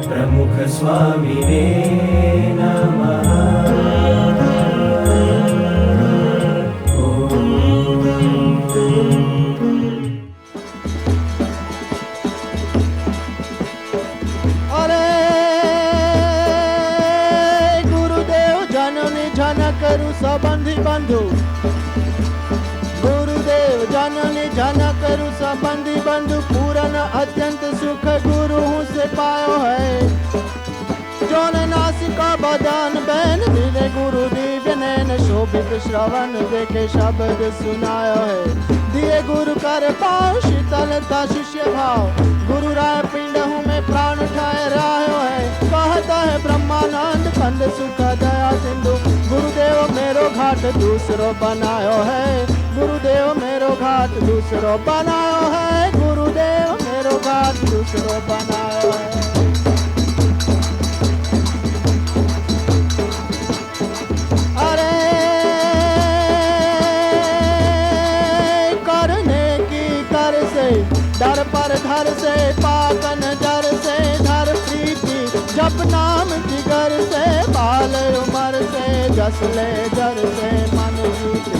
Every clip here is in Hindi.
प्रमुख स्वामिने नमः। अरे गुरुदेव जननी जन करू संबंधी बंधु, गुरुदेव जननी जन करू संबंधी बंधु, पूर्ण अत्यंत सुख गुरु से पायो है। जोने नासिका बदन बैन मिले गुरु दिव्य नैन, शोभित श्रवण देखे शब्द सुनायो है। दिए गुरु कर पाओ शीतलता शिष्य भाव, गुरु राय पिंड हूँ मैं प्राण ठहरायो है। कहता है ब्रह्मानंद कंद सुख दया सिंधु, गुरुदेव मेरो घाट दूसरो बनायो है। गुरुदेव मेरो घाट दूसरो बनायो है, गुरुदेव मेरो घाट दूसरो बनायो है। अरे करने की कर से डर पर धर से, पाकन जर से धर प्रीति, जप नाम जिगर से बाल उमर से, जसले जर से मन जीत,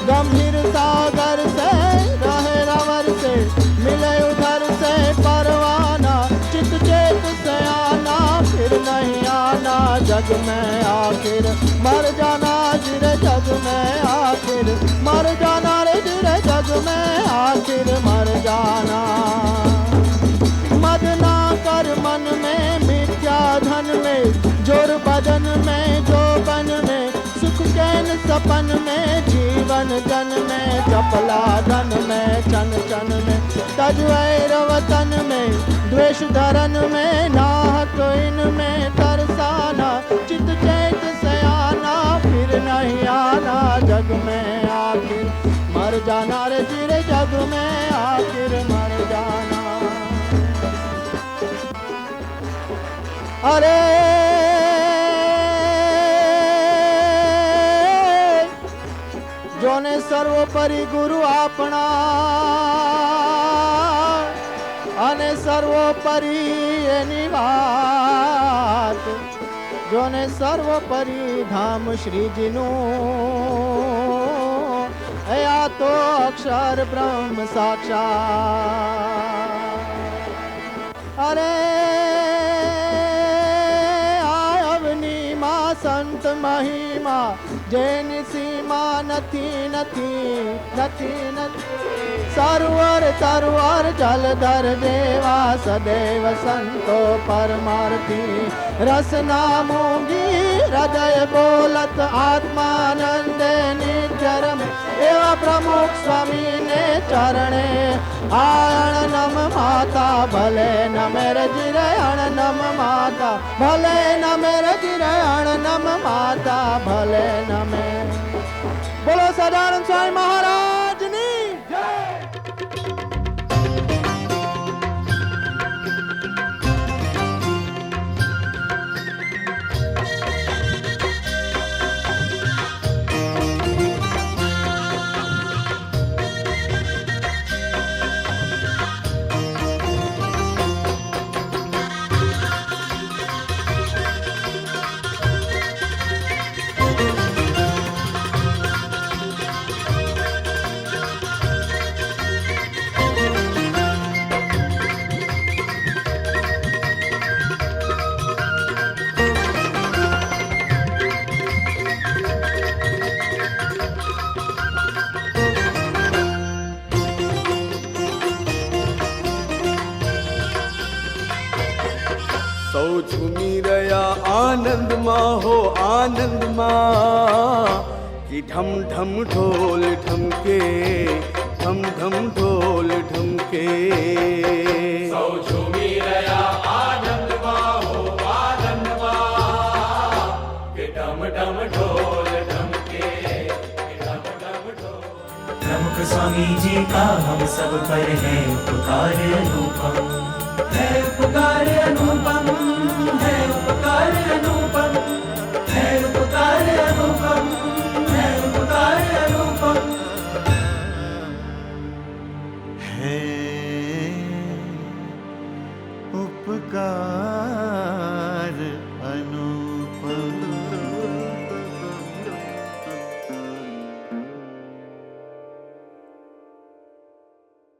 गंभीर सागर से रहे रवर से, मिले उधर से परवाना, चित चेत से आना फिर नहीं आना, जग में आखिर मर जाना जिरे जग में आखिर मर जाना रे जिरे जग में आखिर मर जाना। मद ना कर मन में मिथ्या धन में, जोर बदन में जोबन में, सुख चैन सपन में, जीवन जन में, चपला धन में चन चन में, तज वैर वतन में, द्वेष धरन में, नाहक इनमें तरसाना, चित चैत से आना फिर नहीं आना, जग में आखिर मर जाना रे जिरे जग में आखिर मर जाना। अरे जोने सर्वोपरि गुरु आपना, अने सर्वोपरि एनी बात, जोने सर्वोपरि धाम श्री जीनु, या तो अक्षर ब्रह्म साक्षात। अरे आयवनी मां संत महिमा, जेनी सीमा नथी नथी नथी नथी, सरवर तरवर जलधर देवा, सदैव संतो परमार्थी, रसना मूंगी हृदय बोलत, आत्मानंद नित्यरम, एवं प्रमुख स्वामी ने चरणे, आयण नम माता भले न मेरे जिरयण नम माता, भले न मेरे जिरयण नम माता, भले न मेरे। बोलो सदानंद स्वामी महाराज ने जय। સૌ ઝૂમી રહ્યા આનંદમાં હો આનંદમાં, कि ढम ढम ढोल ढमके, ढम ढम ढोल ढमके। सौ झूमी रया आनंदમાં हो आनंदમાં, कि ढम ढम ढोल ढमके, कि ढम ढम ढोल। प्रमुख स्वामी जी का हम सब पर है उपकार रूपम, है उपकार